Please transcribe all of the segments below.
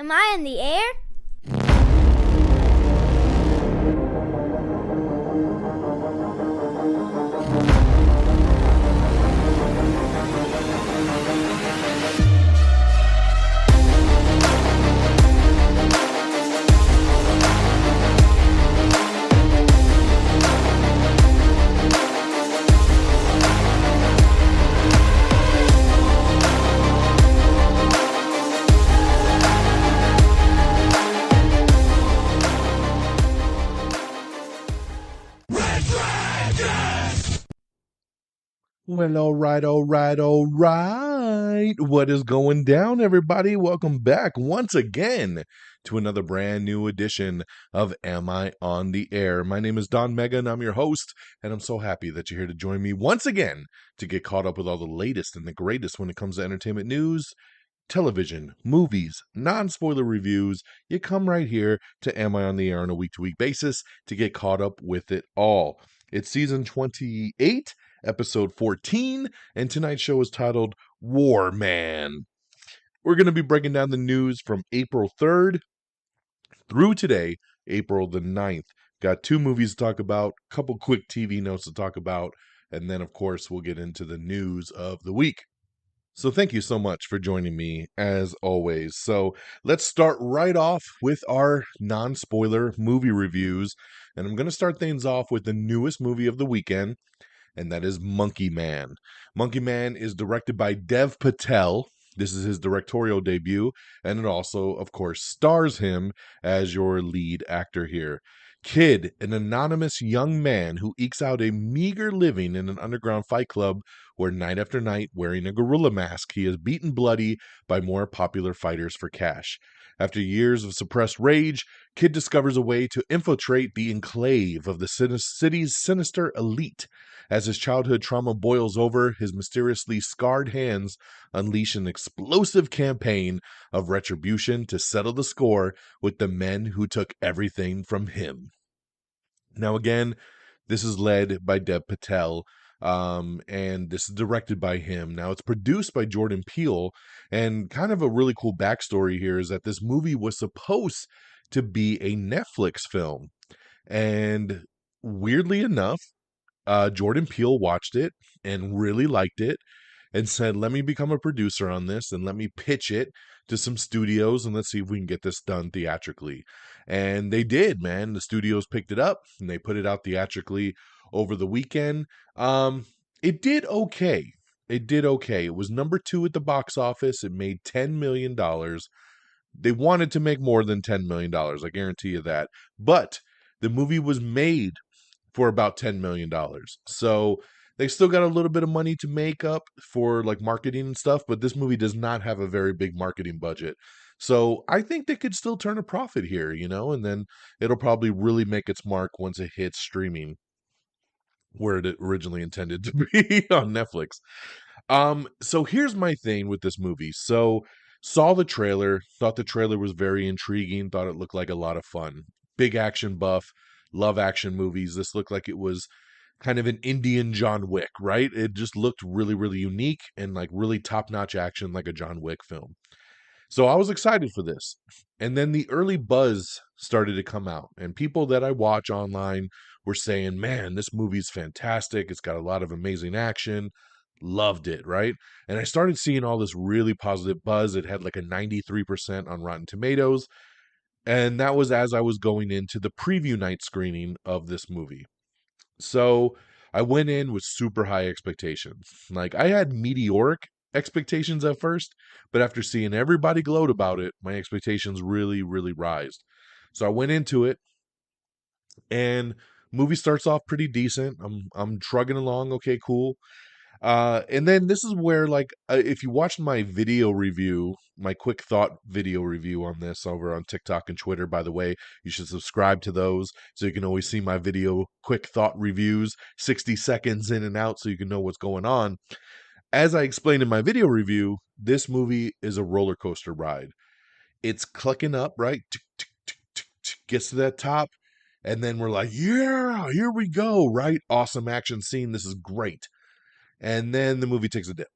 Am I in the air? Well, all right. What is going down, everybody? Welcome back once again to another brand new edition of Am I on the Air? My name is Don Mega, and I'm your host, and I'm so happy that you're here to join me once again to get caught up with all the latest and the greatest when it comes to entertainment news, television, movies, non-spoiler reviews. You come right here to Am I on the Air on a week-to-week basis to get caught up with it all. It's season 28, episode 14, and tonight's show is titled War Man. We're going to be breaking down the news from April 3rd through today, April the 9th. Got two movies to talk about, a couple quick TV notes to talk about, and then, of course, we'll get into the news of the week. So thank you so much for joining me, as always. So let's start right off with our non-spoiler movie reviews. And I'm going to start things off with the newest movie of the weekend, and that is Monkey Man. Monkey Man is directed by Dev Patel. This is his directorial debut, and it also, of course, stars him as your lead actor here. Kid, an anonymous young man who ekes out a meager living in an underground fight club where night after night, wearing a gorilla mask, he is beaten bloody by more popular fighters for cash. After years of suppressed rage, Kid discovers a way to infiltrate the enclave of the city's sinister elite. As his childhood trauma boils over, his mysteriously scarred hands unleash an explosive campaign of retribution to settle the score with the men who took everything from him. Now, again, this is led by Dev Patel, and this is directed by him. Now, it's produced by Jordan Peele, and kind of a really cool backstory here is that this movie was supposed to be a Netflix film, and weirdly enough, Jordan Peele watched it and really liked it and said, let me become a producer on this and let me pitch it to some studios and let's see if we can get this done theatrically. And they did, man. The studios picked it up and they put it out theatrically over the weekend. It did okay. It was number 2 at the box office. It made $10 million. They wanted to make more than $10 million. I guarantee you that. But the movie was made for about $10 million. So they still got a little bit of money to make up for like marketing and stuff, but this movie does not have a very big marketing budget. So I think they could still turn a profit here, and then it'll probably really make its mark once it hits streaming where it originally intended to be on Netflix. So here's my thing with this movie. So saw the trailer, thought the trailer was very intriguing, thought it looked like a lot of fun. Big action buff, love action movies. This looked like it was kind of an Indian John Wick, right? It just looked really, really unique and like really top-notch action like a John Wick film. So I was excited for this. And then the early buzz started to come out, and people that I watch online were saying, man, this movie's fantastic. It's got a lot of amazing action. Loved it, right? And I started seeing all this really positive buzz. It had like a 93% on Rotten Tomatoes. And that was as I was going into the preview night screening of this movie. So I went in with super high expectations. Like I had meteoric expectations at first, but after seeing everybody gloat about it, my expectations really, really rised. So I went into it, and movie starts off pretty decent. I'm trugging along, okay, cool. And then this is where, like, if you watched my video review, my quick thought video review on this over on TikTok and Twitter, by the way, you should subscribe to those so you can always see my video quick thought reviews, 60 seconds in and out, so you can know what's going on. As I explained in my video review, this movie is a roller coaster ride. It's clicking up, right? Gets to that top, and then we're like, yeah, here we go, right? Awesome action scene. This is great. And then the movie takes a dip.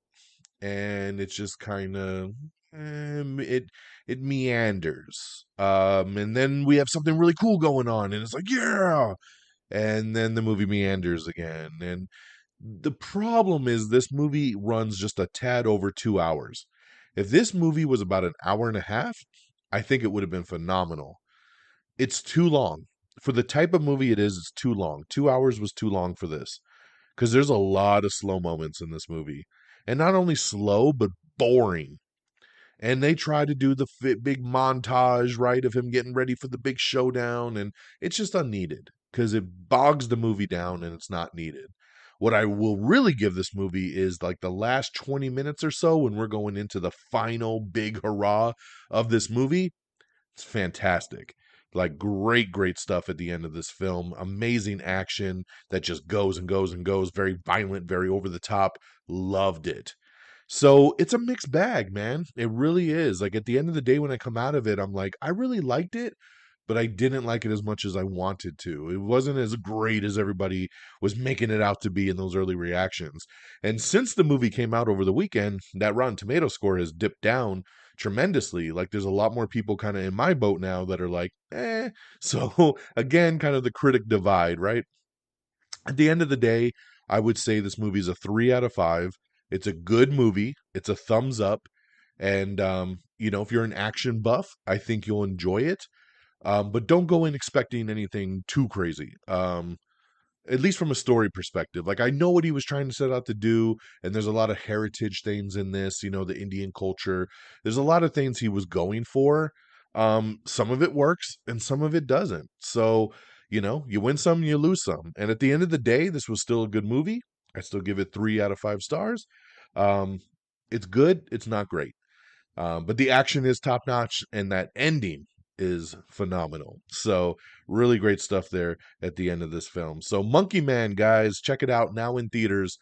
And it's just kind of, it it meanders. And then we have something really cool going on, and it's like, yeah, and then the movie meanders again. And the problem is this movie runs just a tad over 2 hours. If this movie was about an hour and a half, I think it would have been phenomenal. It's too long. For the type of movie it is, it's too long. 2 hours was too long for this. Because there's a lot of slow moments in this movie. And not only slow, but boring. And they try to do the big montage, right, of him getting ready for the big showdown, and it's just unneeded because it bogs the movie down and it's not needed. What I will really give this movie is like the last 20 minutes or so when we're going into the final big hurrah of this movie. It's fantastic. Like great stuff at the end of this film. Amazing action that just goes and goes and goes. Very violent, very over the top. Loved it. So it's a mixed bag, man. It really is. Like at the end of the day, when I come out of it, I'm like, I really liked it, but I didn't like it as much as I wanted to. It wasn't as great as everybody was making it out to be in those early reactions. And since the movie came out over the weekend, that Rotten Tomato score has dipped down tremendously. Like there's a lot more people kind of in my boat now that are like, eh. So again, kind of the critic divide, right? At the end of the day, I would say this movie is a 3 out of 5. It's a good movie. It's a thumbs up. And, if you're an action buff, I think you'll enjoy it. But don't go in expecting anything too crazy. At least from a story perspective. Like I know what he was trying to set out to do, and there's a lot of heritage things in this, the Indian culture. There's a lot of things he was going for. Some of it works and some of it doesn't. So, you win some, you lose some. And at the end of the day, this was still a good movie. I still give it 3 out of 5 stars. Um, it's good, it's not great. But the action is top notch, and that ending is phenomenal. So, really great stuff there at the end of this film. So, Monkey Man, guys, check it out now in theaters.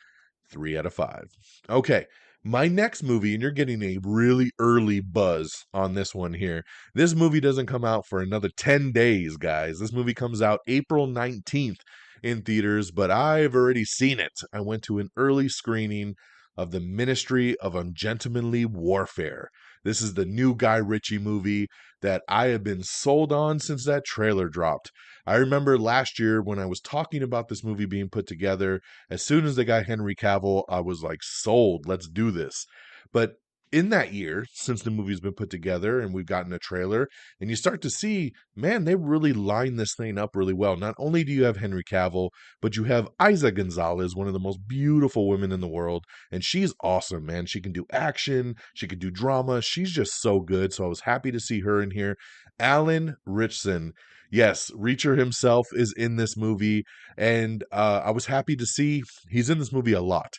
3 out of 5. Okay, my next movie, and you're getting a really early buzz on this one here. This movie doesn't come out for another 10 days, guys. This movie comes out April 19th in theaters, but I've already seen it. I went to an early screening of the Ministry of Ungentlemanly Warfare. This is the new Guy Ritchie movie that I have been sold on since that trailer dropped. I remember last year when I was talking about this movie being put together, as soon as they got Henry Cavill, I was like, sold, let's do this. But in that year, since the movie's been put together and we've gotten a trailer, and you start to see, man, they really line this thing up really well. Not only do you have Henry Cavill, but you have Isa Gonzalez, one of the most beautiful women in the world, and she's awesome, man. She can do action, she can do drama. She's just so good. So I was happy to see her in here. Alan Ritchson, yes, Reacher himself is in this movie, and I was happy to see he's in this movie a lot.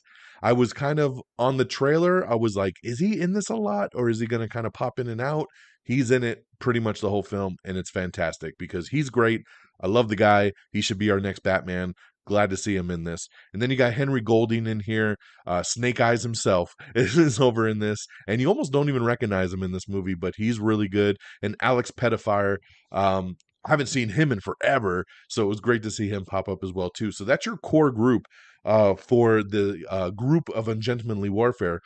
I was kind of on the trailer. I was like, is he in this a lot or is he going to kind of pop in and out? He's in it pretty much the whole film, and it's fantastic because he's great. I love the guy. He should be our next Batman. Glad to see him in this. And then you got Henry Golding in here. Snake Eyes himself is over in this. And you almost don't even recognize him in this movie, but he's really good. And Alex Pettifer, I haven't seen him in forever, so it was great to see him pop up as well, too. So that's your core group for the group of Ungentlemanly Warfare.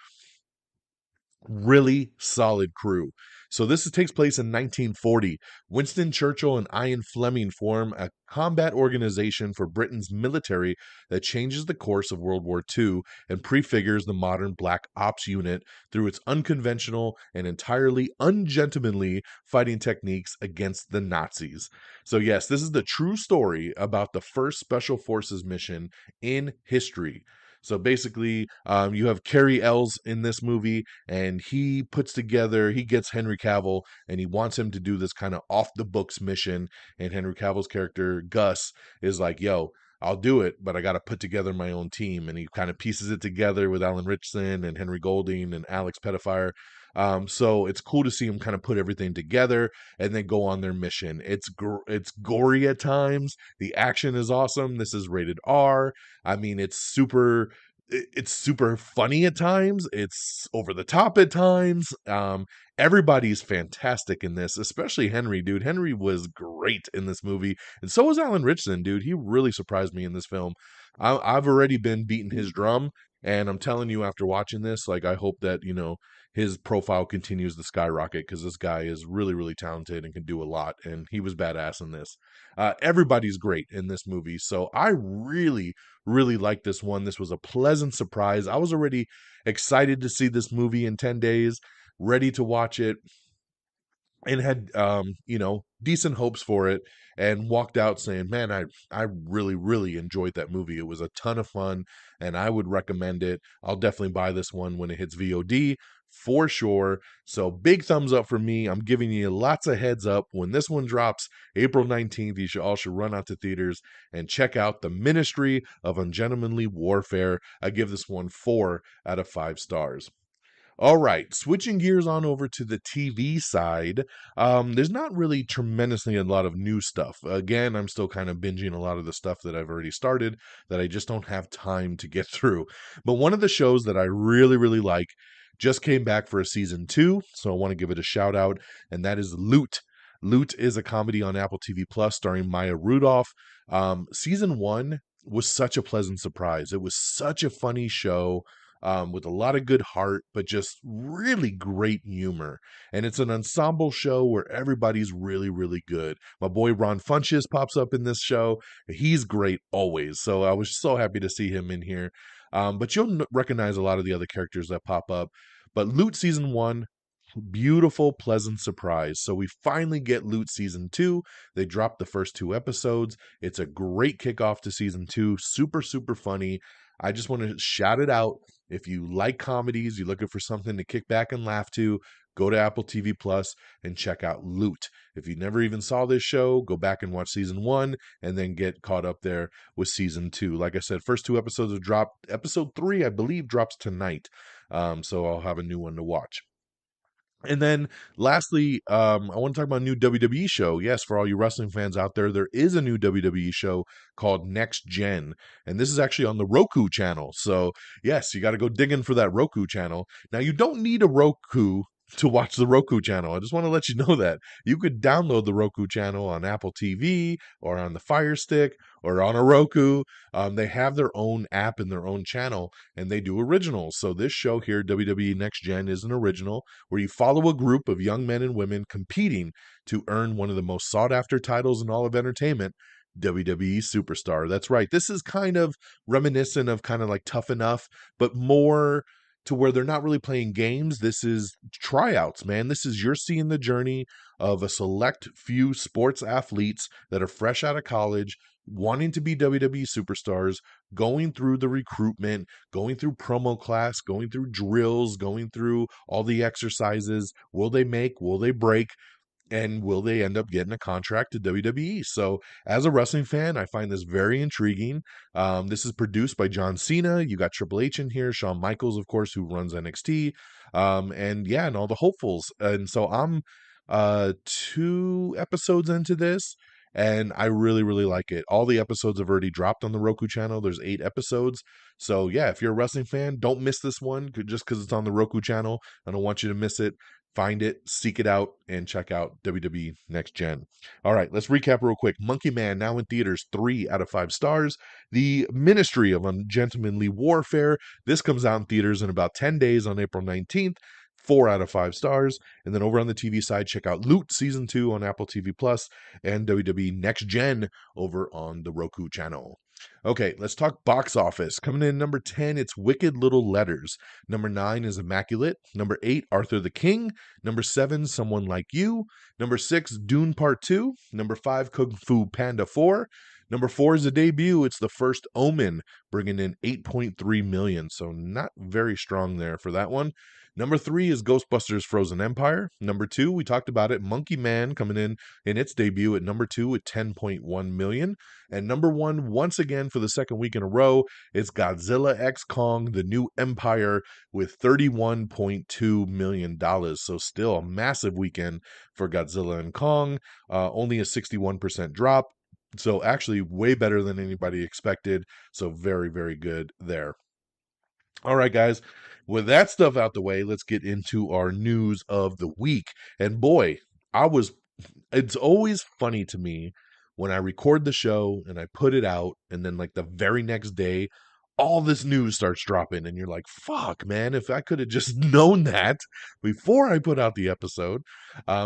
Really solid crew. So this takes place in 1940. Winston Churchill and Ian Fleming form a combat organization for Britain's military that changes the course of World War II and prefigures the modern Black Ops unit through its unconventional and entirely ungentlemanly fighting techniques against the Nazis. So yes, this is the true story about the first Special Forces mission in history. So basically, you have Cary Ells in this movie, and he gets Henry Cavill, and he wants him to do this kind of off the books mission. And Henry Cavill's character, Gus, is like, yo, I'll do it, but I got to put together my own team. And he kind of pieces it together with Alan Ritchson and Henry Golding and Alex Pettifer. So it's cool to see him kind of put everything together and then go on their mission. It's gory at times. The action is awesome. This is rated R. I mean, it's super funny at times. It's over the top at times. Everybody's fantastic in this, especially Henry, dude. Henry was great in this movie, and so was Alan Ritchson, dude. He really surprised me in this film. I've already been beating his drum, and I'm telling you, after watching this, like I hope that his profile continues to skyrocket because this guy is really, really talented and can do a lot. And he was badass in this. Everybody's great in this movie. So I really, really like this one. This was a pleasant surprise. I was already excited to see this movie in 10 days, ready to watch it, and had decent hopes for it, and walked out saying, man, I really, really enjoyed that movie. It was a ton of fun, and I would recommend it. I'll definitely buy this one when it hits VOD for sure. So big thumbs up for me. I'm giving you lots of heads up. When this one drops April 19th, you should run out to theaters and check out The Ministry of Ungentlemanly Warfare. I give this one 4 out of 5 stars. All right, switching gears on over to the TV side, there's not really tremendously a lot of new stuff. Again, I'm still kind of binging a lot of the stuff that I've already started that I just don't have time to get through. But one of the shows that I really, really like just came back for a season 2, so I want to give it a shout out, and that is Loot. Loot is a comedy on Apple TV Plus starring Maya Rudolph. Season 1 was such a pleasant surprise. It was such a funny show, with a lot of good heart, but just really great humor. And it's an ensemble show where everybody's really, really good. My boy Ron Funches pops up in this show. He's great always. So I was so happy to see him in here. But you'll recognize a lot of the other characters that pop up. But Loot Season 1, beautiful, pleasant surprise. So we finally get Loot Season 2. They dropped the first 2 episodes. It's a great kickoff to Season 2. Super, super funny. I just want to shout it out. If you like comedies, you're looking for something to kick back and laugh to, go to Apple TV Plus and check out Loot. If you never even saw this show, go back and watch Season 1 and then get caught up there with Season 2. Like I said, first 2 episodes have dropped. Episode 3, I believe, drops tonight. So I'll have a new one to watch. And then lastly, I want to talk about a new WWE show. Yes, for all you wrestling fans out there, there is a new WWE show called Next Gen. And this is actually on the Roku channel. So yes, you got to go digging for that Roku channel. Now, you don't need a Roku to watch the Roku channel. I just want to let you know that. You could download the Roku channel on Apple TV or on the Fire Stick or on a Roku. They have their own app and their own channel, and they do originals. So this show here, WWE Next Gen, is an original where you follow a group of young men and women competing to earn one of the most sought-after titles in all of entertainment, WWE Superstar. That's right. This is kind of reminiscent of kind of like Tough Enough, but more to where they're not really playing games. This is tryouts, man. This is you're seeing the journey of a select few sports athletes that are fresh out of college, wanting to be WWE superstars, going through the recruitment, going through promo class, going through drills, going through all the exercises. Will they make? Will they break? And will they end up getting a contract to WWE? So, as a wrestling fan, I find this very intriguing. This is produced by John Cena. You got Triple H in here, Shawn Michaels, of course, who runs NXT, and yeah, and all the hopefuls. And so I'm 2 episodes into this, and I really, really like it. All the episodes have already dropped on the Roku channel. There's 8 episodes. So yeah, if you're a wrestling fan, don't miss this one just because it's on the Roku channel. I don't want you to miss it. Find it, seek it out, and check out WWE Next Gen. All right, let's recap real quick. Monkey Man, now in theaters, 3 out of 5 stars. The Ministry of Ungentlemanly Warfare, this comes out in theaters in about 10 days on April 19th. 4 out of 5 stars. And then over on the TV side, check out Loot Season 2 on Apple TV Plus and WWE Next Gen over on the Roku channel. Okay, let's talk box office. Coming in number 10, it's Wicked Little Letters. Number 9 is Immaculate. Number 8, Arthur the King. Number 7, Someone Like You. Number 6, Dune Part 2. Number 5, Kung Fu Panda 4. Number 4 is a debut. It's The First Omen, bringing in 8.3 million. So not very strong there for that one. Number 3 is Ghostbusters Frozen Empire. Number 2, we talked about it, Monkey Man coming in its debut at number 2 at 10.1 million. And number 1, once again for the second week in a row, it's Godzilla X Kong, The New Empire with $31.2 million. So still a massive weekend for Godzilla and Kong, only a 61% drop. So actually way better than anybody expected. So very, very good there. All right, guys, with that stuff out the way, let's get into our news of the week. And boy, it's always funny to me when I record the show and I put it out, and then like the very next day, all this news starts dropping, and you're like, fuck, man, if I could have just known that before I put out the episode.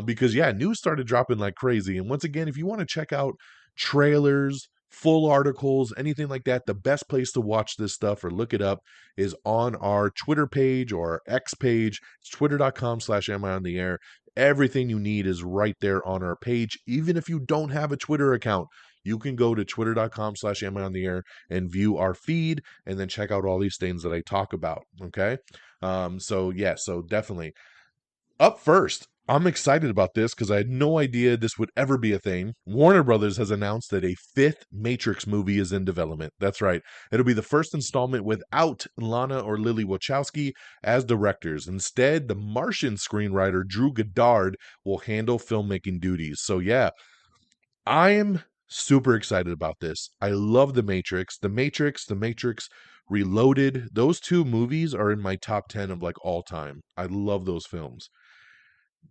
Because yeah, news started dropping like crazy. And once again, if you want to check out trailers, full articles, anything like that, the best place to watch this stuff or look it up is on our Twitter page or X page. It's twitter.com/am I on the air. Everything you need is right there on our page. Even if you don't have a Twitter account, you can go to twitter.com/am I on the air and view our feed and then check out all these things that I talk about. Okay. So definitely. Up first, I'm excited about this because I had no idea this would ever be a thing. Warner Brothers has announced that a fifth Matrix movie is in development. That's right. It'll be the first installment without Lana or Lily Wachowski as directors. Instead, the Martian screenwriter Drew Goddard will handle filmmaking duties. So yeah, I'm super excited about this. I love The Matrix. The Matrix Reloaded. Those two movies are in my top 10 of like all time. I love those films.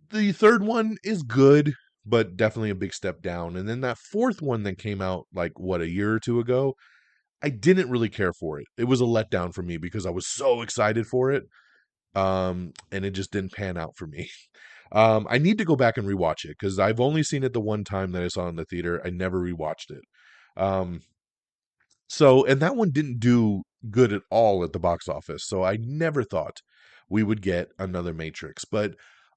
The third one is good, but definitely a big step down. And then that fourth one that came out like what, a year or two ago, I didn't really care for it. It was a letdown for me because I was so excited for it. And it just didn't pan out for me. I need to go back and rewatch it because I've only seen it the one time that I saw it in the theater. I never rewatched it. Um, and that one didn't do good at all at the box office. So I never thought we would get another Matrix. But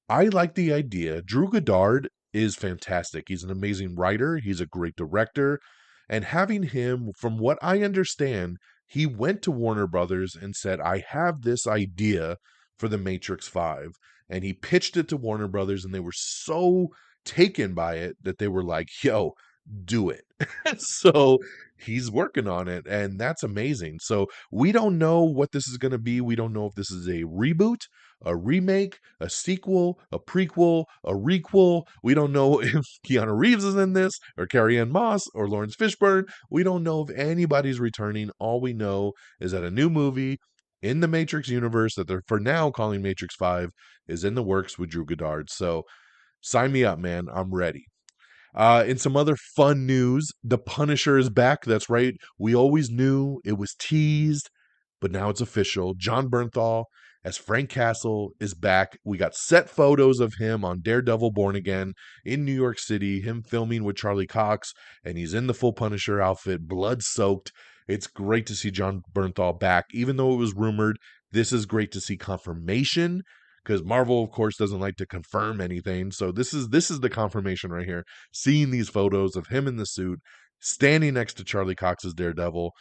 I like the idea. Drew Goddard is fantastic. He's an amazing writer. He's a great director. And having him, from what I understand, he went to Warner Brothers and said, I have this idea for the Matrix 5. And he pitched it to Warner Brothers, and they were so taken by it that they were like, yo, do it. So he's working on it, and that's amazing. So we don't know what this is going to be. We don't know if this is a reboot, a remake, a sequel, a prequel, a requel. We don't know if Keanu Reeves is in this, or Carrie-Anne Moss, or Lawrence Fishburne. We don't know if anybody's returning. All we know is that a new movie in the Matrix universe that they're for now calling Matrix 5 is in the works with Drew Goddard. So sign me up, man. I'm ready. In some other fun news, The Punisher is back. That's right. We always knew it was teased, but now it's official. John Bernthal as Frank Castle is back. We got set photos of him on Daredevil Born Again in New York City, him filming with Charlie Cox, and he's in the full Punisher outfit, blood soaked. It's great to see John Bernthal back, even though it was rumored. This is great to see confirmation because Marvel, of course, doesn't like to confirm anything. So this is the confirmation right here. Seeing these photos of him in the suit, standing next to Charlie Cox's Daredevil.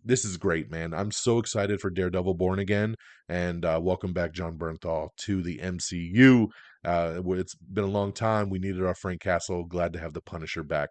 This is great, man. I'm so excited for Daredevil Born Again, and welcome back, John Bernthal, to the MCU. It's been a long time. We needed our Frank Castle. Glad to have the Punisher back.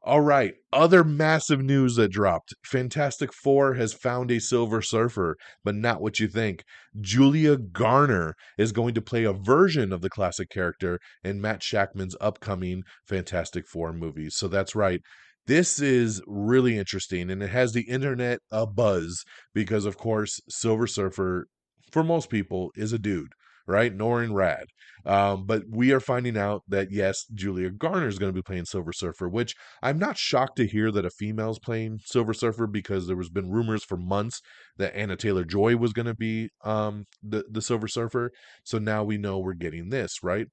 All right, other massive news that dropped. Fantastic Four has found a Silver Surfer, but not what you think. Julia Garner is going to play a version of the classic character in Matt Shakman's upcoming Fantastic Four movies. So that's right. This is really interesting, and it has the internet abuzz because, of course, Silver Surfer, for most people, is a dude, right? Norrin Rad. But we are finding out that, yes, Julia Garner is going to be playing Silver Surfer, which I'm not shocked to hear that a female's playing Silver Surfer because there was been rumors for months that Anna Taylor-Joy was going to be the Silver Surfer. So now we know we're getting this, right?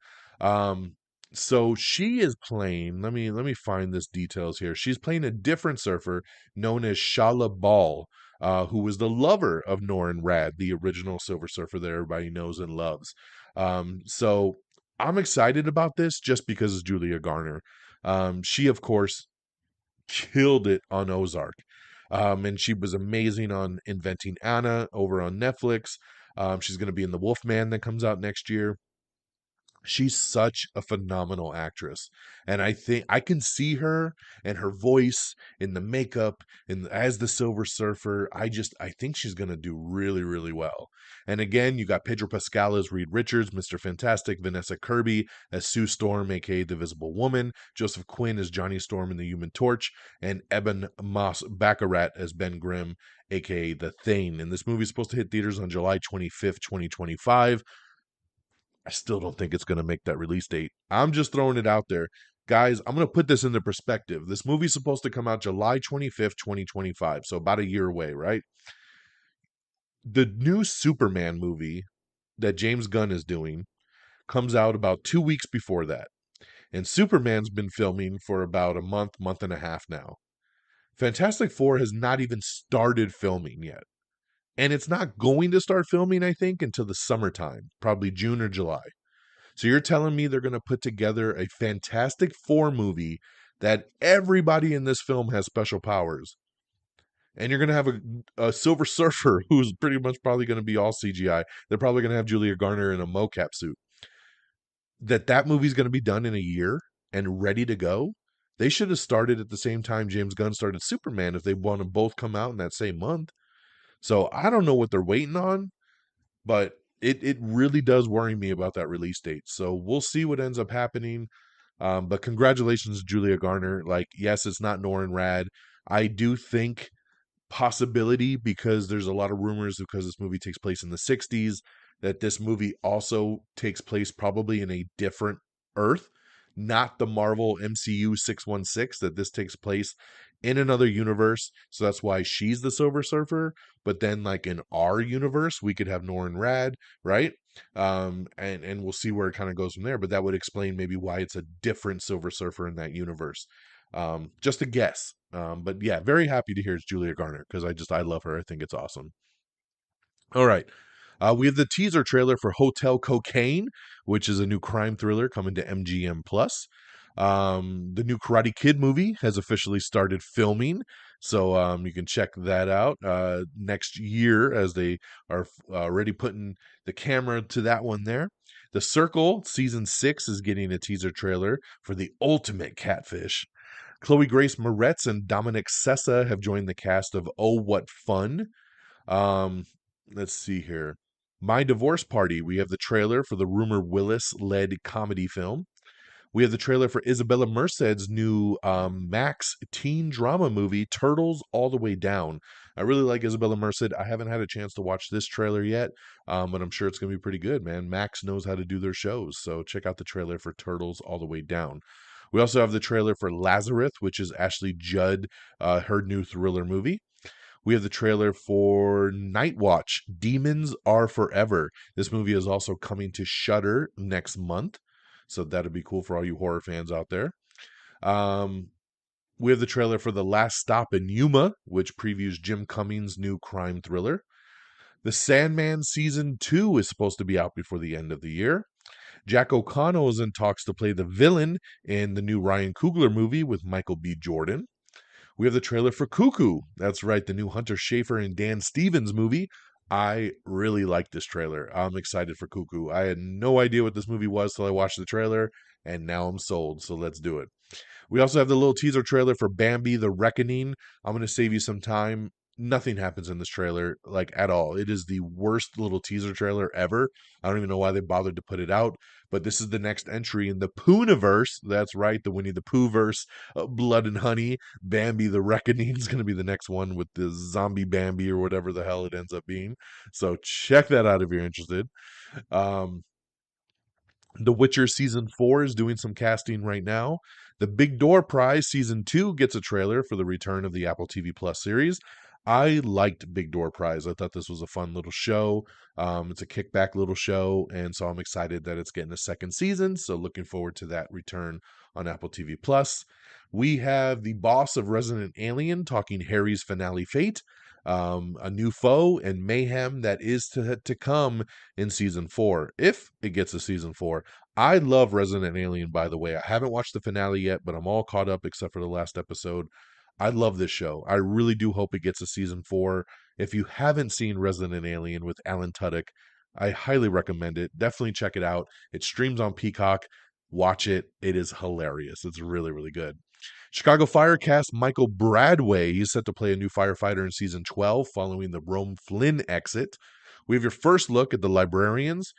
So she is playing, let me find this details here. She's playing a different surfer known as Shala Ball, who was the lover of Norrin Rad, the original Silver Surfer that everybody knows and loves. So I'm excited about this just because it's Julia Garner. She, of course, killed it on Ozark. And she was amazing on Inventing Anna over on Netflix. She's going to be in The Wolfman that comes out next year. She's such a phenomenal actress. And I think I can see her and her voice in the makeup and as the Silver Surfer. I think she's going to do really, really well. And again, you got Pedro Pascal as Reed Richards, Mr. Fantastic, Vanessa Kirby as Sue Storm, aka the Visible Woman, Joseph Quinn as Johnny Storm in the Human Torch, and Eben Moss Baccarat as Ben Grimm, aka the Thane. And this movie is supposed to hit theaters on July 25th, 2025. I still don't think it's going to make that release date. I'm just throwing it out there. Guys, I'm going to put this into perspective. This movie's supposed to come out July 25th, 2025, so about a year away, right? The new Superman movie that James Gunn is doing comes out about 2 weeks before that. And Superman's been filming for about a month, month and a half now. Fantastic Four has not even started filming yet. And it's not going to start filming, I think, until the summertime, probably June or July. So you're telling me they're going to put together a Fantastic Four movie that everybody in this film has special powers. And you're going to have a Silver Surfer who's pretty much probably going to be all CGI. They're probably going to have Julia Garner in a mocap suit. That movie's going to be done in a year and ready to go. They should have started at the same time James Gunn started Superman if they want to both come out in that same month. So I don't know what they're waiting on, but it really does worry me about that release date. So we'll see what ends up happening. But congratulations, Julia Garner. Like, yes, it's not Norrin Rad. I do think possibility, because there's a lot of rumors, because this movie takes place in the 60s, that this movie also takes place probably in a different Earth, not the Marvel MCU 616, that this takes place in another universe. So that's why she's the Silver Surfer. But then, like, in our universe, we could have Norrin Rad, right? And we'll see where it kind of goes from there. But that would explain maybe why it's a different Silver Surfer in that universe. Just a guess. But yeah, very happy to hear it's Julia Garner, because I love her. I think it's awesome. All right. We have the teaser trailer for Hotel Cocaine, which is a new crime thriller coming to MGM Plus. The new Karate Kid movie has officially started filming, so you can check that out next year, as they are already putting the camera to that one there. The Circle season 6 is getting a teaser trailer for the ultimate catfish. Chloe Grace Moretz and Dominic Sessa have joined the cast of Oh What Fun. Um, let's see here. My Divorce Party. We have the trailer for the Rumor Willis led comedy film. We have the trailer for Isabella Merced's new Max teen drama movie, Turtles All the Way Down. I really like Isabella Merced. I haven't had a chance to watch this trailer yet, but I'm sure it's going to be pretty good, man. Max knows how to do their shows, so check out the trailer for Turtles All the Way Down. We also have the trailer for Lazarus, which is Ashley Judd, her new thriller movie. We have the trailer for Night Watch, Demons Are Forever. This movie is also coming to Shudder next month, so that'd be cool for all you horror fans out there. We have the trailer for The Last Stop in Yuma, which previews Jim Cummings' new crime thriller. The Sandman Season 2 is supposed to be out before the end of the year. Jack O'Connell is in talks to play the villain in the new Ryan Coogler movie with Michael B. Jordan. We have the trailer for Cuckoo. That's right, the new Hunter Schafer and Dan Stevens movie. I really like this trailer. I'm excited for Cuckoo. I had no idea what this movie was till I watched the trailer, and now I'm sold, so let's do it. We also have the little teaser trailer for Bambi the Reckoning. I'm going to save you some time. Nothing happens in this trailer, like, at all. It is the worst little teaser trailer ever. I don't even know why they bothered to put it out, but this is the next entry in the Poohniverse. That's right, the Winnie the Pooh verse, Blood and Honey. Bambi the Reckoning is going to be the next one with the zombie Bambi or whatever the hell it ends up being. So check that out if you're interested. The Witcher Season 4 is doing some casting right now. The Big Door Prize Season 2 gets a trailer for the return of the Apple TV Plus series. I liked Big Door Prize. I thought this was a fun little show. It's a kickback little show, and so I'm excited that it's getting a second season. So looking forward to that return on Apple TV Plus. We have the boss of Resident Alien talking Harry's finale fate, a new foe and mayhem that is to come in season 4, if it gets a season 4. I love Resident Alien, by the way. I haven't watched the finale yet, but I'm all caught up except for the last episode. I love this show. I really do hope it gets a season 4. If you haven't seen Resident Alien with Alan Tudyk, I highly recommend it. Definitely check it out. It streams on Peacock. Watch it. It is hilarious. It's really, really good. Chicago Fire cast Michael Bradway. He's set to play a new firefighter in season 12 following the Rome Flynn exit. We have your first look at The Librarians,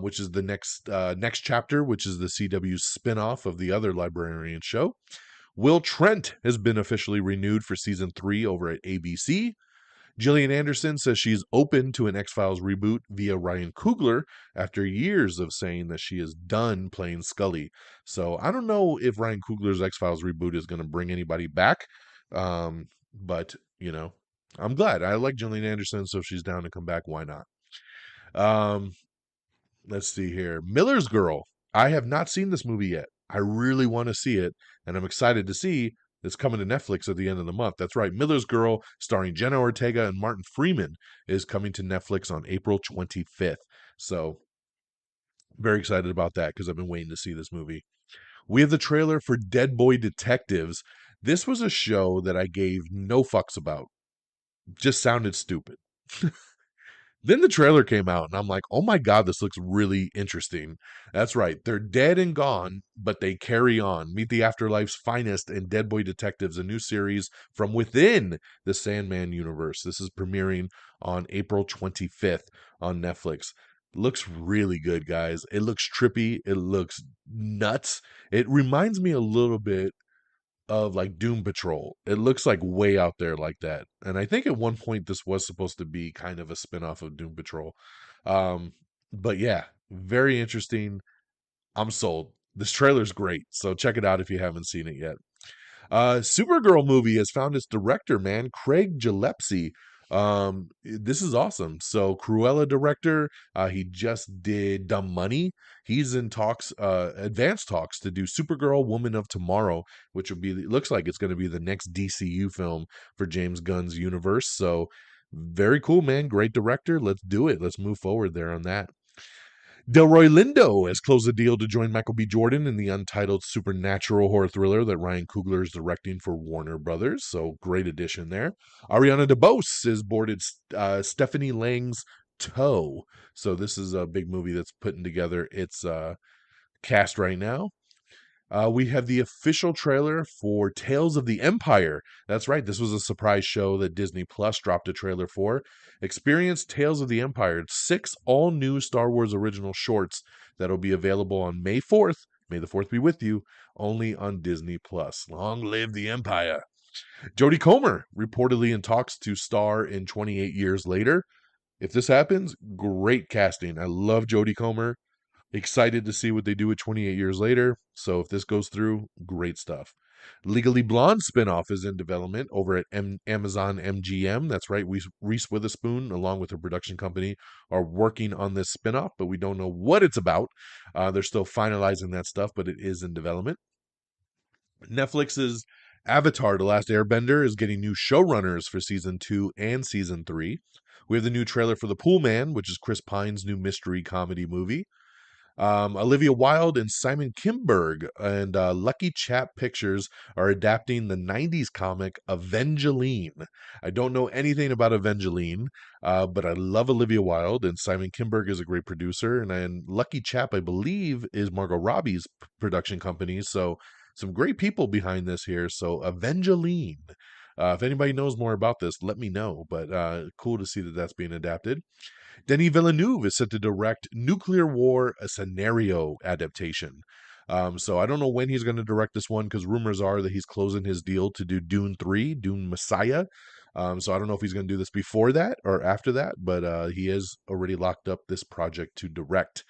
which is the next chapter, which is the CW spinoff of the other Librarian show. Will Trent has been officially renewed for season 3 over at ABC. Gillian Anderson says she's open to an X-Files reboot via Ryan Coogler after years of saying that she is done playing Scully. So I don't know if Ryan Coogler's X-Files reboot is going to bring anybody back. But, I'm glad. I like Gillian Anderson, so if she's down to come back, why not? Um, let's see here. Miller's Girl. I have not seen this movie yet. I really want to see it, and I'm excited to see it's coming to Netflix at the end of the month. That's right. Miller's Girl, starring Jenna Ortega and Martin Freeman, is coming to Netflix on April 25th. So, very excited about that because I've been waiting to see this movie. We have the trailer for Dead Boy Detectives. This was a show that I gave no fucks about. Just sounded stupid. Then the trailer came out, and I'm like, oh my God, this looks really interesting. That's right. They're dead and gone, but they carry on. Meet the Afterlife's finest and Dead Boy Detectives, a new series from within the Sandman universe. This is premiering on April 25th on Netflix. Looks really good, guys. It looks trippy. It looks nuts. It reminds me a little bit of like Doom Patrol. It looks like way out there like that. And I think at one point this was supposed to be kind of a spin-off of Doom Patrol. Um, but yeah, very interesting. I'm sold. This trailer's great, so check it out if you haven't seen it yet. Supergirl movie has found its director, man, Craig Gillespie. This is awesome. So Cruella director, he just did Dumb Money. He's in talks, advanced talks to do Supergirl, Woman of Tomorrow, which will be, it looks like it's going to be the next DCU film for James Gunn's universe. So very cool, man. Great director. Let's do it. Let's move forward there on that. Delroy Lindo has closed a deal to join Michael B. Jordan in the untitled supernatural horror thriller that Ryan Coogler is directing for Warner Brothers. So great addition there. Ariana DeBose has boarded Stephanie Lang's Toe. So this is a big movie that's putting together its cast right now. We have the official trailer for Tales of the Empire. That's right. This was a surprise show that Disney Plus dropped a trailer for. Experience Tales of the Empire. It's 6 all new Star Wars original shorts that'll be available on May 4th. May the 4th be with you. Only on Disney Plus. Long live the Empire. Jodie Comer reportedly in talks to star in 28 Years Later. If this happens, great casting. I love Jodie Comer. Excited to see what they do with 28 Years Later. So if this goes through, great stuff. Legally Blonde spinoff is in development over at Amazon MGM. That's right. Reese Witherspoon, along with her production company, are working on this spinoff, but we don't know what it's about. They're still finalizing that stuff, but it is in development. Netflix's Avatar: The Last Airbender is getting new showrunners for season 2 and season 3. We have the new trailer for The Pool Man, which is Chris Pine's new mystery comedy movie. Olivia Wilde and Simon Kinberg and Lucky Chap Pictures are adapting the 90s comic Evangeline. I don't know anything about Evangeline, but I love Olivia Wilde, and Simon Kinberg is a great producer. And Lucky Chap, I believe, is Margot Robbie's production company. So some great people behind this here. So Evangeline. If anybody knows more about this, let me know. But cool to see that that's being adapted. Denis Villeneuve is set to direct Nuclear War, a scenario adaptation. So I don't know when he's going to direct this one because rumors are that he's closing his deal to do Dune 3, Dune Messiah. So I don't know if he's going to do this before that or after that, but he has already locked up this project to direct.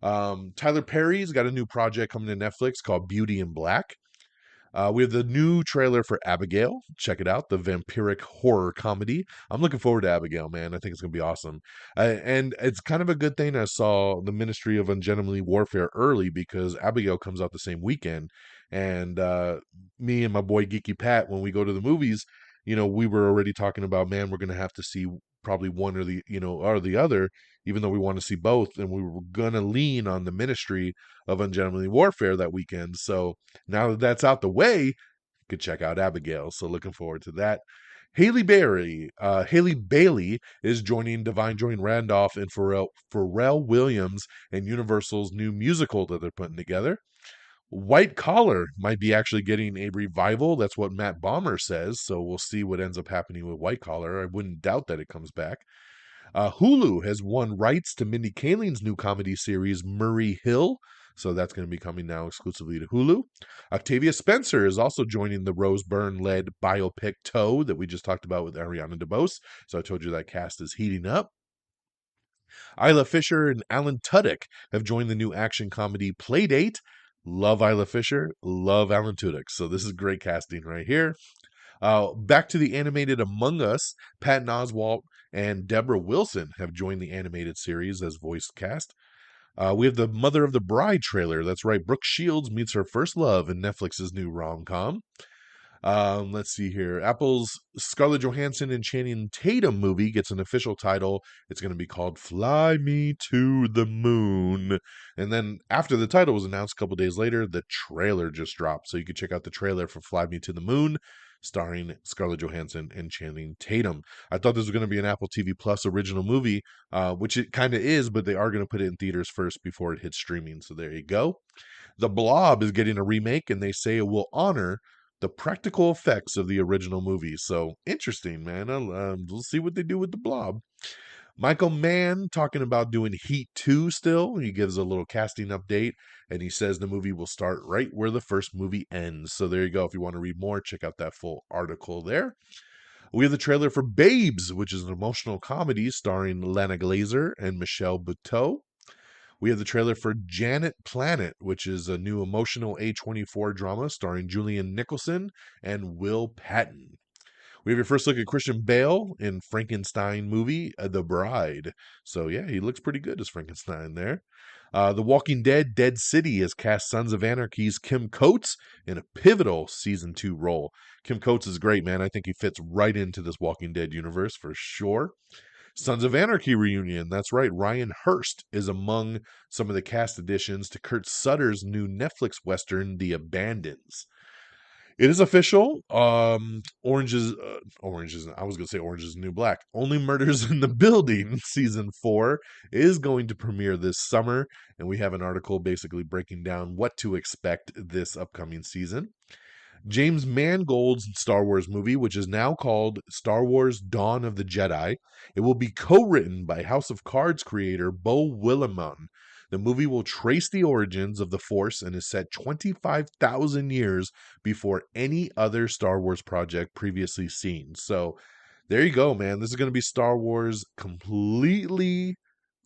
Tyler Perry's got a new project coming to Netflix called Beauty in Black. We have the new trailer for Abigail. Check it out, the vampiric horror comedy. I'm looking forward to Abigail, man. I think it's going to be awesome. And it's kind of a good thing I saw the Ministry of Ungentlemanly Warfare early because Abigail comes out the same weekend. And me and my boy Geeky Pat, when we go to the movies, we were already talking about, man, we're going to have to see probably one or the other, even though we want to see both. And we were going to lean on the Ministry of Ungentlemanly Warfare that weekend. So now that that's out the way, you could check out Abigail. So looking forward to that. Haley Bailey is joining Divine Join Randolph and Pharrell Williams and Universal's new musical that they're putting together. White Collar might be actually getting a revival. That's what Matt Bomber says. So we'll see what ends up happening with White Collar. I wouldn't doubt that it comes back. Hulu has won rights to Mindy Kaling's new comedy series, Murray Hill. So that's going to be coming now exclusively to Hulu. Octavia Spencer is also joining the Rose Byrne-led biopic Toe that we just talked about with Ariana DeBose. So I told you that cast is heating up. Isla Fisher and Alan Tudyk have joined the new action comedy Playdate. Love Isla Fisher, love Alan Tudyk. So this is great casting right here. Back to the animated Among Us, Patton Oswalt and Deborah Wilson have joined the animated series as voice cast. We have the Mother of the Bride trailer. That's right, Brooke Shields meets her first love in Netflix's new rom-com. Let's see here. Apple's Scarlett Johansson and Channing Tatum movie gets an official title. It's going to be called Fly Me to the Moon. And then after the title was announced a couple days later, the trailer just dropped. So you can check out the trailer for Fly Me to the Moon, starring Scarlett Johansson and Channing Tatum. I thought this was going to be an Apple TV Plus original movie, which it kind of is, but they are going to put it in theaters first before it hits streaming. So there you go. The Blob is getting a remake, and they say it will honor the practical effects of the original movie. So interesting, man. We'll see what they do with the Blob. Michael Mann talking about doing Heat 2 still. He gives a little casting update, and he says the movie will start right where the first movie ends. So there you go. If you want to read more, check out that full article there. We have the trailer for Babes, which is an emotional comedy starring Lana Glazer and Michelle Buteau. We have the trailer for Janet Planet, which is a new emotional A24 drama starring Julian Nicholson and Will Patton. We have your first look at Christian Bale in Frankenstein movie, The Bride. So yeah, he looks pretty good as Frankenstein there. The Walking Dead, Dead City has cast Sons of Anarchy's Kim Coates in a pivotal season 2 role. Kim Coates is great, man. I think he fits right into this Walking Dead universe for sure. Sons of Anarchy reunion. That's right. Ryan Hurst is among some of the cast additions to Kurt Sutter's new Netflix Western, The Abandons. It is official. Orange is. I was going to say Orange is the New Black. Only Murders in the Building season 4 is going to premiere this summer, and we have an article basically breaking down what to expect this upcoming season. James Mangold's Star Wars movie, which is now called Star Wars Dawn of the Jedi. It will be co-written by House of Cards creator Beau Willimon. The movie will trace the origins of the Force and is set 25,000 years before any other Star Wars project previously seen. So there you go, man. This is going to be Star Wars completely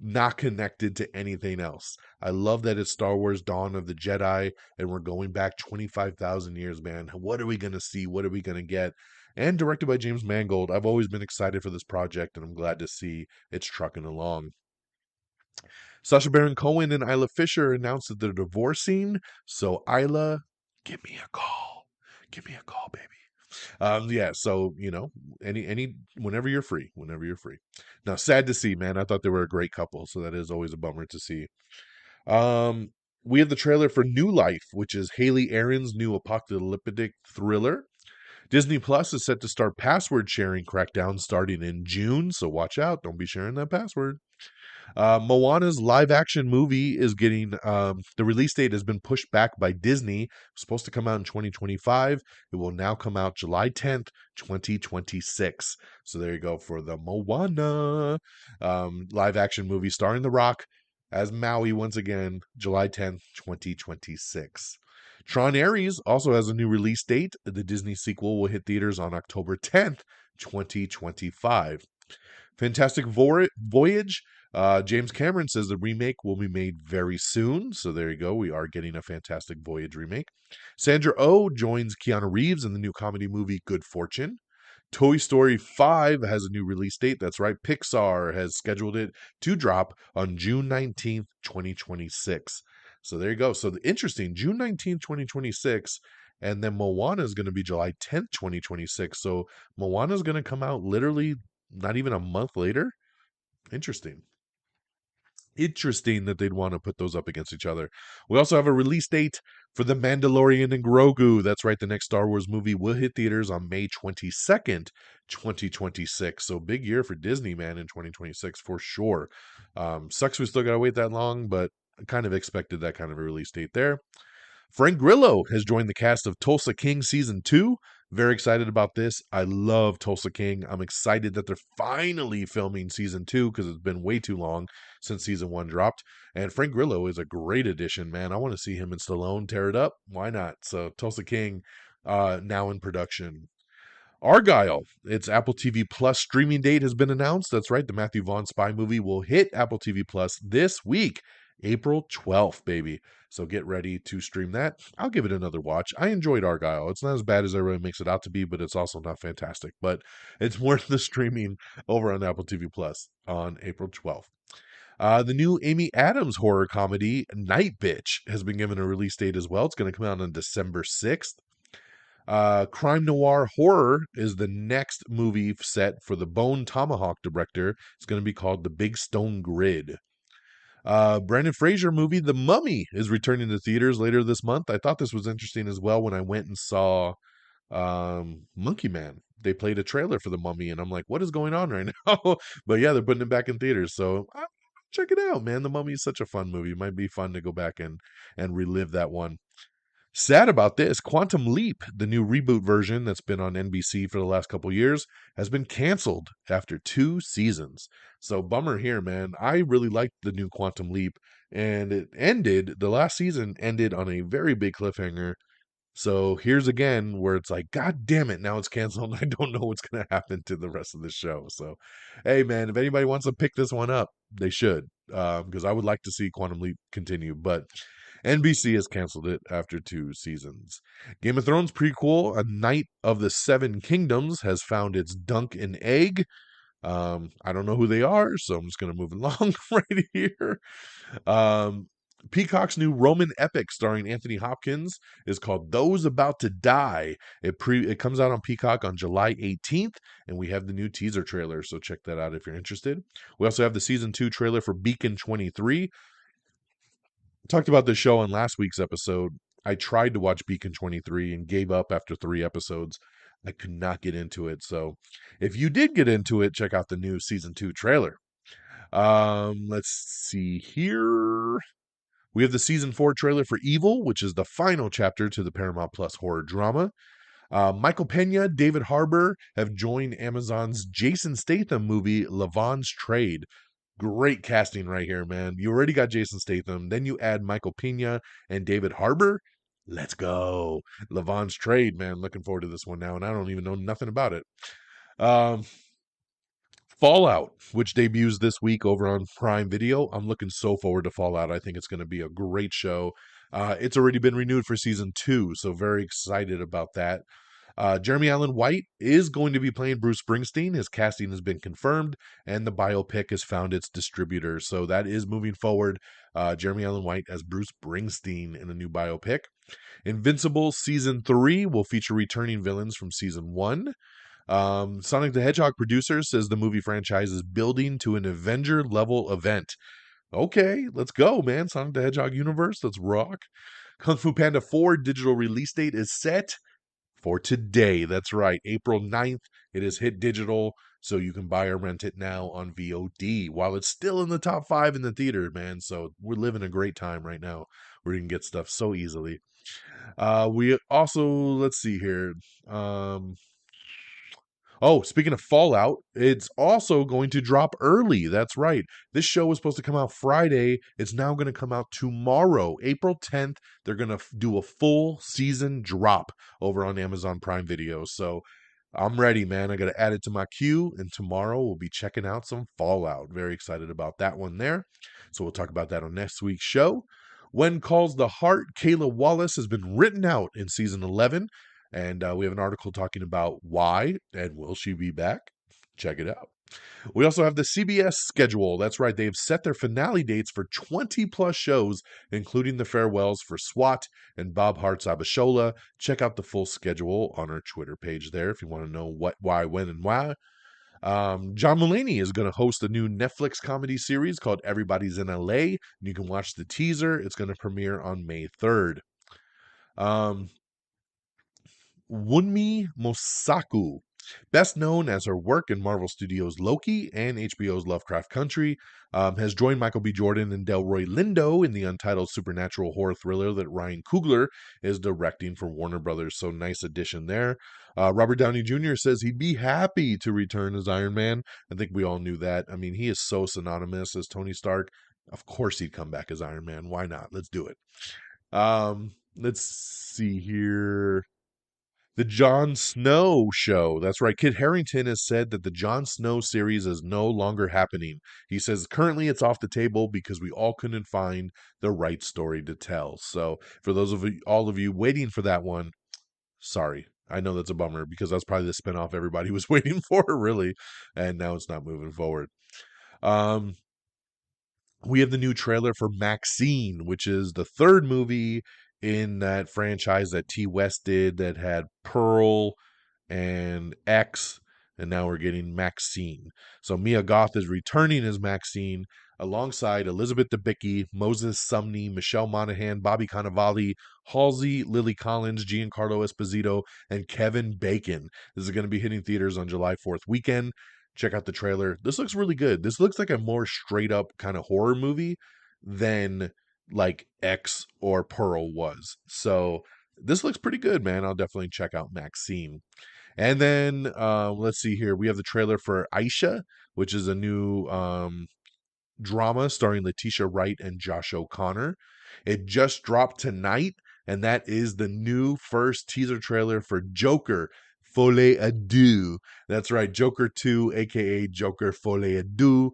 not connected to anything else. I love that it's Star Wars Dawn of the Jedi and we're going back 25,000 years, man. What are we going to see? What are we going to get? And directed by James Mangold. I've always been excited for this project and I'm glad to see it's trucking along. Sacha Baron Cohen and Isla Fisher announced that they're divorcing. So Isla, give me a call. Give me a call, baby. Yeah, so any whenever you're free. Now, sad to see, man. I thought they were a great couple, so that is always a bummer to see. We have the trailer for New Life, which is Haley Aaron's new apocalyptic thriller. Disney Plus is set to start password sharing crackdown starting in June, so watch out. Don't be sharing that password. Moana's live action movie is getting the release date has been pushed back by Disney. It's supposed to come out in 2025. It will now come out July 10th, 2026. So there you go for the Moana live action movie starring The Rock as Maui once again, July 10th, 2026. Tron Ares also has a new release date. The Disney sequel will hit theaters on October 10th, 2025. Fantastic Voyage. James Cameron says the remake will be made very soon. So there you go. We are getting a Fantastic Voyage remake. Sandra Oh joins Keanu Reeves in the new comedy movie Good Fortune. Toy Story 5 has a new release date. That's right. Pixar has scheduled it to drop on June 19th, 2026. So there you go. So interesting. June 19th, 2026. And then Moana is going to be July 10th, 2026. So Moana is going to come out literally not even a month later. Interesting that they'd want to put those up against each other. We also have a release date for The Mandalorian and Grogu. That's right, the next Star Wars movie will hit theaters on May 22nd, 2026. So big year for Disney, man, in 2026 for sure. Sucks we still got to wait that long, but I kind of expected that kind of a release date there. Frank Grillo has joined the cast of Tulsa King Season 2. Very excited about this. I love Tulsa King. I'm excited that they're finally filming season 2 because it's been way too long since season 1 dropped. And Frank Grillo is a great addition, man. I want to see him and Stallone tear it up. Why not? So Tulsa King, now in production. Argyle, its Apple TV Plus streaming date has been announced. That's right, the Matthew Vaughn spy movie will hit Apple TV Plus this week, April 12th, baby. So get ready to stream that. I'll give it another watch. I enjoyed Argyle. It's not as bad as everyone makes it out to be, but it's also not fantastic. But it's worth the streaming over on Apple TV Plus on April 12th. The new Amy Adams horror comedy, Night Bitch, has been given a release date as well. It's going to come out on December 6th. Crime noir horror is the next movie set for the Bone Tomahawk director. It's going to be called The Big Stone Grid. Brandon Fraser movie The Mummy is returning to theaters later this month. I thought this was interesting as well when I went and saw Monkey Man. They played a trailer for The Mummy, and I'm like, what is going on right now? But yeah, they're putting it back in theaters, so check it out, man. The Mummy is such a fun movie. It might be fun to go back and relive that one. Sad about this, Quantum Leap, the new reboot version that's been on NBC for the last couple years, has been canceled after 2 seasons. So bummer here, man. I really liked the new Quantum Leap, and the last season ended on a very big cliffhanger. So here's again where it's like, God damn it, now it's canceled. I don't know what's going to happen to the rest of the show. So, hey, man, if anybody wants to pick this one up, they should, because I would like to see Quantum Leap continue. But NBC has canceled it after 2 seasons. Game of Thrones prequel, A Night of the Seven Kingdoms, has found its dunk and egg. I don't know who they are, so I'm just going to move along right here. Peacock's new Roman epic starring Anthony Hopkins is called Those About to Die. It comes out on Peacock on July 18th, and we have the new teaser trailer, so check that out if you're interested. We also have the season 2 trailer for Beacon 23. Talked about this show on last week's episode. I tried to watch Beacon 23 and gave up after 3 episodes. I could not get into it. So if you did get into it, check out the new season 2 trailer. Let's see here. We have the season 4 trailer for Evil, which is the final chapter to the Paramount Plus horror drama. Michael Pena, David Harbour have joined Amazon's Jason Statham movie, Lavon's Trade. Great casting right here, man. You already got Jason Statham. Then you add Michael Pena and David Harbour. Let's go. Lavon's Trade, man. Looking forward to this one now, and I don't even know nothing about it. Fallout, which debuts this week over on Prime Video. I'm looking so forward to Fallout. I think it's going to be a great show. It's already been renewed for season 2, so very excited about that. Jeremy Allen White is going to be playing Bruce Springsteen. His casting has been confirmed, and the biopic has found its distributor. So that is moving forward. Jeremy Allen White as Bruce Springsteen in a new biopic. Invincible Season 3 will feature returning villains from Season 1. Sonic the Hedgehog producer says the movie franchise is building to an Avenger-level event. Okay, let's go, man. Sonic the Hedgehog universe, let's rock. Kung Fu Panda 4 digital release date is set for today. That's right, April 9th. It is hit digital, so you can buy or rent it now on VOD while it's still in the top 5 in the theater, man. So we're living a great time right now where you can get stuff so easily. We also, let's see here. Oh, speaking of Fallout, it's also going to drop early. That's right. This show was supposed to come out Friday. It's now going to come out tomorrow, April 10th. They're going to do a full season drop over on Amazon Prime Video. So I'm ready, man. I got to add it to my queue, and tomorrow we'll be checking out some Fallout. Very excited about that one there. So we'll talk about that on next week's show. When Calls the Heart, Kayla Wallace has been written out in season 11. And we have an article talking about why and will she be back. Check it out. We also have the CBS schedule. That's right. They've set their finale dates for 20 plus shows, including the farewells for SWAT and Bob Hart's Abishola. Check out the full schedule on our Twitter page there if you want to know what, why, when, and why. John Mulaney is going to host a new Netflix comedy series called Everybody's in LA. You can watch the teaser. It's going to premiere on May 3rd. Wunmi Mosaku, best known as her work in Marvel Studios' Loki and HBO's Lovecraft Country, has joined Michael B. Jordan and Delroy Lindo in the untitled supernatural horror thriller that Ryan Coogler is directing for Warner Brothers. So nice addition there. Robert Downey Jr. says he'd be happy to return as Iron Man. I think we all knew that. I mean, he is so synonymous as Tony Stark. Of course he'd come back as Iron Man. Why not? Let's do it. Let's see here. The Jon Snow show. That's right. Kit Harington has said that the Jon Snow series is no longer happening. He says currently it's off the table because we all couldn't find the right story to tell. So for those of you, all of you waiting for that one, sorry. I know that's a bummer because that's probably the spinoff everybody was waiting for, really. And now it's not moving forward. Um, we have the new trailer for Maxine, which is the third movie in that franchise that T West did that had Pearl and X, and now we're getting Maxine. So Mia Goth is returning as Maxine alongside Elizabeth Debicki, Moses Sumney, Michelle Monaghan, Bobby Cannavale, Halsey, Lily Collins, Giancarlo Esposito, and Kevin Bacon. This is going to be hitting theaters on July 4th weekend. Check out the trailer. This looks really good. This looks like a more straight up kind of horror movie than like X or Pearl was. So this looks pretty good, man. I'll definitely check out Maxine. And then let's see here. We have the trailer for Aisha, which is a new drama starring Letitia Wright and Josh O'Connor. It just dropped tonight, and that is the new first teaser trailer for Joker Folie à Deux. That's right, Joker 2, aka Joker Folie à Deux,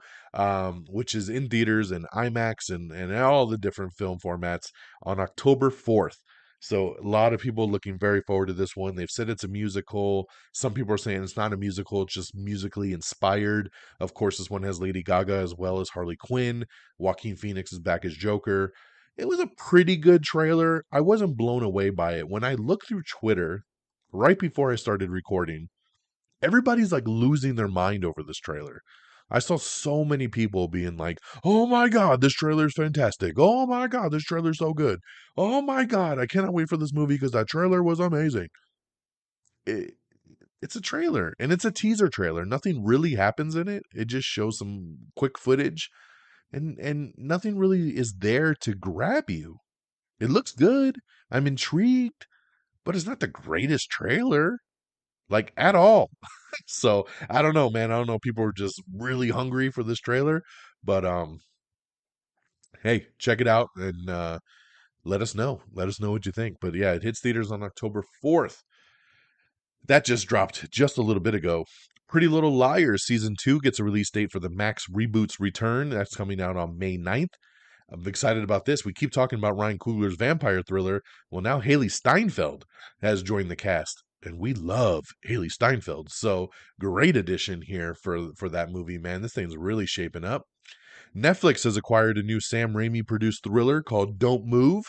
which is in theaters and IMAX and all the different film formats on October 4th. So a lot of people looking very forward to this one. They've said it's a musical. Some people are saying it's not a musical, it's just musically inspired. Of course, this one has Lady Gaga as well as Harley Quinn. Joaquin Phoenix is back as Joker. It was a pretty good trailer. I wasn't blown away by it. When I looked through Twitter right before I started recording, everybody's like losing their mind over this trailer. I saw so many people being like, oh my God, this trailer is fantastic. Oh my God, this trailer is so good. Oh my God, I cannot wait for this movie because that trailer was amazing. It's a trailer and it's a teaser trailer. Nothing really happens in it. It just shows some quick footage and nothing really is there to grab you. It looks good. I'm intrigued, but it's not the greatest trailer, like at all. So I don't know, man. I don't know. People are just really hungry for this trailer, but hey, check it out and let us know. Let us know what you think. But yeah, it hits theaters on October 4th. That just dropped just a little bit ago. Pretty Little Liars season 2 gets a release date for the Max Reboot's return. That's coming out on May 9th. I'm excited about this. We keep talking about Ryan Coogler's vampire thriller. Well, now Haley Steinfeld has joined the cast, and we love Haley Steinfeld. So great addition here for that movie, man. This thing's really shaping up. Netflix has acquired a new Sam Raimi produced thriller called Don't Move.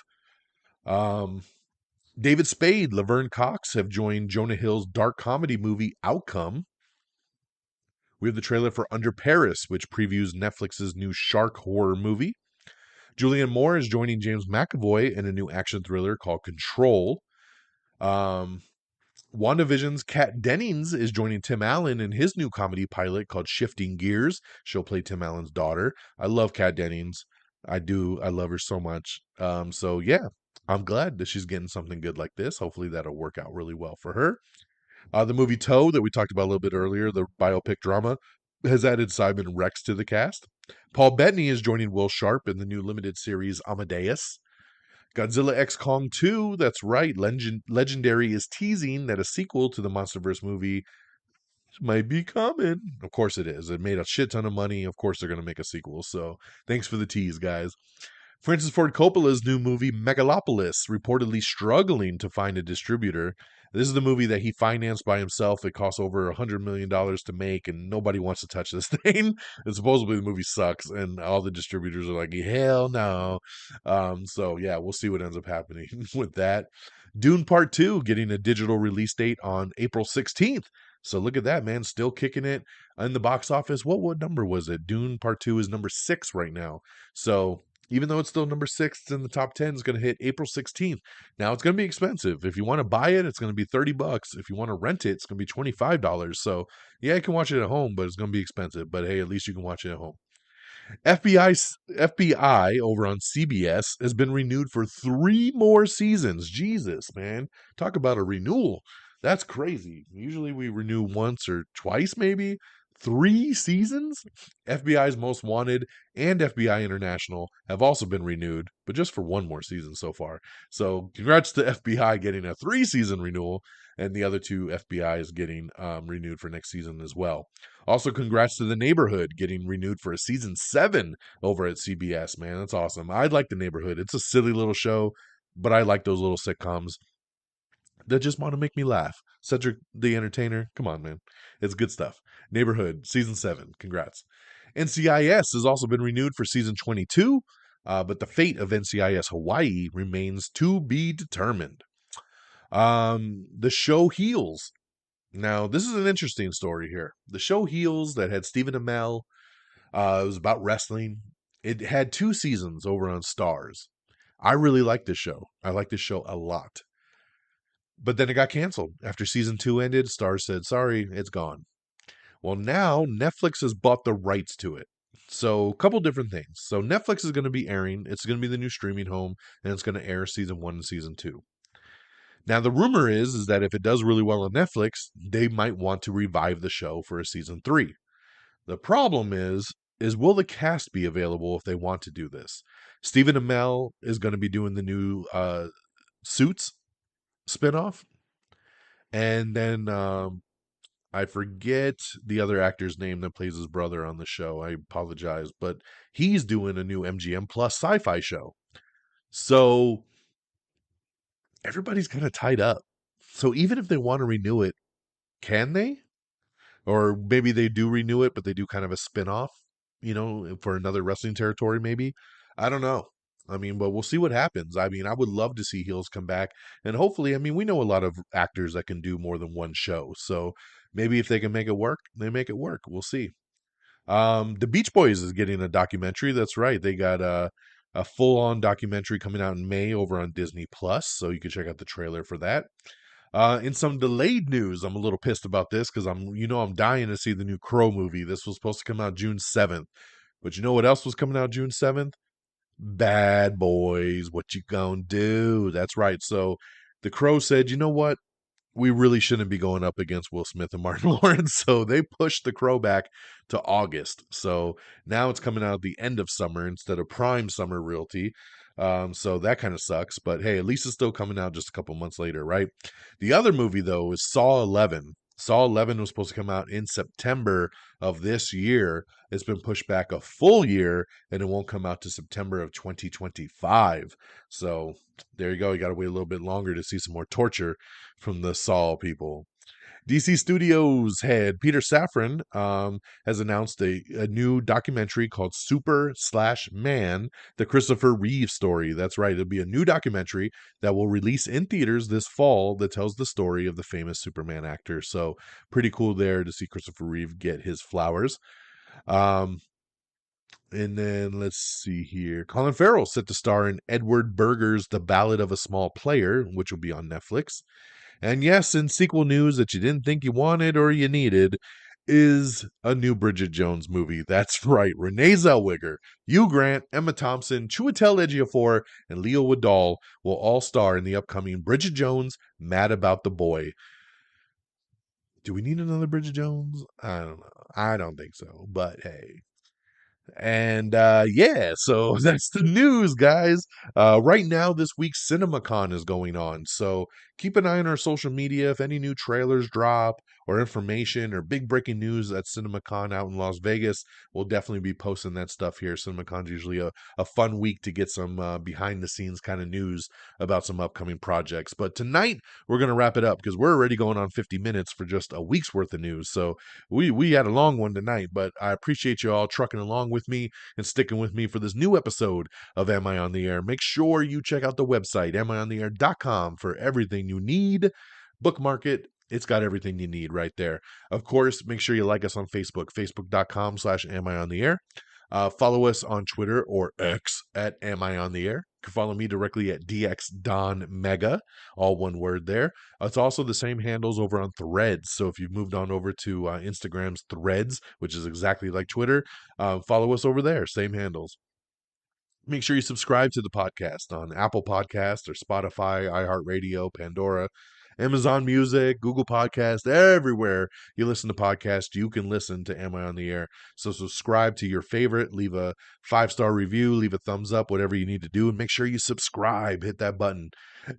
David Spade, Laverne Cox have joined Jonah Hill's dark comedy movie Outcome. We have the trailer for Under Paris, which previews Netflix's new shark horror movie. Julianne Moore is joining James McAvoy in a new action thriller called Control. WandaVision's Kat Dennings is joining Tim Allen in his new comedy pilot called Shifting Gears. She'll play Tim Allen's daughter. I love Kat Dennings. I do. I love her so much. So yeah, I'm glad that she's getting something good like this. Hopefully that'll work out really well for her. The movie Toe that we talked about a little bit earlier, the biopic drama, has added Simon Rex to the cast. Paul Bettany is joining Will Sharp in the new limited series Amadeus. Godzilla X Kong 2, that's right, Legendary is teasing that a sequel to the MonsterVerse movie might be coming. Of course it is. It made a shit ton of money. Of course they're going to make a sequel. So thanks for the tease, guys. Francis Ford Coppola's new movie Megalopolis reportedly struggling to find a distributor. This is the movie that he financed by himself. It costs over $100 million to make, and nobody wants to touch this thing. And supposedly the movie sucks, and all the distributors are like, hell no. So yeah, we'll see what ends up happening with that. Dune Part 2 getting a digital release date on April 16th. So look at that, man. Still kicking it in the box office. What number was it? Dune Part 2 is number 6 right now. So even though it's still number 6, it's in the top 10, it's going to hit April 16th. Now, it's going to be expensive. If you want to buy it, it's going to be $30. If you want to rent it, it's going to be $25. So, yeah, you can watch it at home, but it's going to be expensive. But hey, at least you can watch it at home. FBI over on CBS has been renewed for 3 more seasons. Jesus, man. Talk about a renewal. That's crazy. Usually we renew once or twice, maybe. 3 seasons? FBI's Most Wanted and FBI International have also been renewed, but just for one more season so far. So congrats to FBI getting a 3 season renewal, and the other two FBI's getting renewed for next season as well. Also, congrats to The Neighborhood getting renewed for a season 7 over at CBS, man. That's awesome. I like The Neighborhood. It's a silly little show, but I like those little sitcoms that just want to make me laugh. Cedric the Entertainer, come on, man. It's good stuff. Neighborhood, season 7. Congrats. NCIS has also been renewed for season 22, but the fate of NCIS Hawaii remains to be determined. The show Heels. Now, this is an interesting story here. The show Heels that had Stephen Amell, it was about wrestling. It had 2 seasons over on Stars. I really like this show. I like this show a lot. But then it got canceled. After season 2 ended, Stars said, sorry, it's gone. Well, now Netflix has bought the rights to it. So, a couple different things. So, Netflix is going to be airing, it's going to be the new streaming home, and it's going to air season 1 and season 2. Now, the rumor is that if it does really well on Netflix, they might want to revive the show for a season 3. The problem is will the cast be available if they want to do this? Stephen Amell is going to be doing the new Suits spinoff. And then I forget the other actor's name that plays his brother on the show. I apologize, but he's doing a new MGM Plus sci-fi show. So everybody's kind of tied up. So even if they want to renew it, can they? Or maybe they do renew it, but they do kind of a spin-off, for another wrestling territory, maybe. I don't know. I mean, but we'll see what happens. I mean, I would love to see Heels come back. And hopefully, I mean, we know a lot of actors that can do more than one show. So maybe if they can make it work, they make it work. We'll see. The Beach Boys is getting a documentary. That's right. They got a full-on documentary coming out in May over on Disney Plus. So you can check out the trailer for that. In some delayed news, I'm a little pissed about this because I'm dying to see the new Crow movie. This was supposed to come out June 7th. But you know what else was coming out June 7th? Bad Boys. What you gonna do? That's right. So the Crow said, you know what? We really shouldn't be going up against Will Smith and Martin Lawrence. So they pushed the Crow back to August. So now it's coming out at the end of summer instead of prime summer realty. So that kind of sucks. But hey, at least it's still coming out just a couple months later, right? The other movie, though, is Saw 11. Saw 11 was supposed to come out in September of this year. It's been pushed back a full year, and it won't come out to September of 2025. So there you go. You got to wait a little bit longer to see some more torture from the Saw people. DC Studios head Peter Safran has announced a new documentary called Super/Man, the Christopher Reeve story. That's right. It'll be a new documentary that will release in theaters this fall that tells the story of the famous Superman actor. So pretty cool there to see Christopher Reeve get his flowers. And then let's see here. Colin Farrell set to star in Edward Berger's The Ballad of a Small Player, which will be on Netflix. And yes, in sequel news that you didn't think you wanted or you needed is a new Bridget Jones movie. That's right. Renee Zellweger, Hugh Grant, Emma Thompson, Chiwetel Ejiofor, and Leo Wadall will all star in the upcoming Bridget Jones Mad About the Boy. Do we need another Bridget Jones? I don't know. I don't think so. But hey, and yeah, so that's the news, guys. Right now, this week, CinemaCon is going on. So keep an eye on our social media. If any new trailers drop or information or big breaking news at CinemaCon out in Las Vegas, we'll definitely be posting that stuff here. CinemaCon's usually a fun week to get some behind the scenes kind of news about some upcoming projects. But tonight, we're going to wrap it up because we're already going on 50 minutes for just a week's worth of news. So we had a long one tonight, but I appreciate you all trucking along with me and sticking with me for this new episode of Am I on the Air. Make sure you check out the website, amiontheair.com, for everything you need. Bookmark it. It's got everything you need right there. Of course, make sure you like us on Facebook, facebook.com/Am I on the Air. Follow us on Twitter or X at Am I on the Air. You can follow me directly at DXDonMega, all one word there. It's also the same handles over on Threads. So if you've moved on over to Instagram's Threads, which is exactly like Twitter, follow us over there, same handles. Make sure you subscribe to the podcast on Apple Podcasts or Spotify, iHeartRadio, Pandora, Amazon Music, Google Podcast, everywhere you listen to podcasts, you can listen to Am I on the Air. So subscribe to your favorite, leave a 5-star review, leave a thumbs up, whatever you need to do, and make sure you subscribe, hit that button.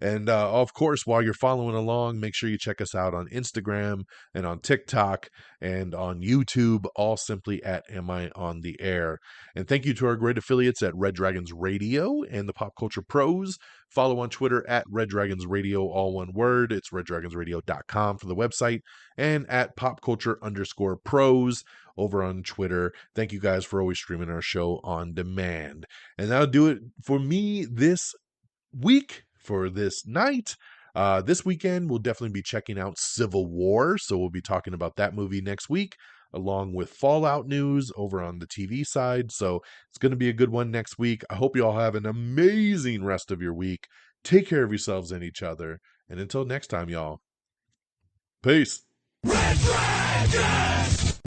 And of course, while you're following along, make sure you check us out on Instagram and on TikTok and on YouTube, all simply at Am I on the Air. And thank you to our great affiliates at Red Dragons Radio and the Pop Culture Pros. Follow on Twitter at Red Dragons Radio, all one word. It's reddragonsradio.com for the website, and at popculture_pros over on Twitter. Thank you guys for always streaming our show on demand. And that'll do it for me this week, for this night. This weekend, we'll definitely be checking out Civil War, so we'll be talking about that movie next week, along with Fallout news over on the TV side. So it's going to be a good one next week. I hope you all have an amazing rest of your week. Take care of yourselves and each other. And until next time, y'all. Peace. Red Dragon!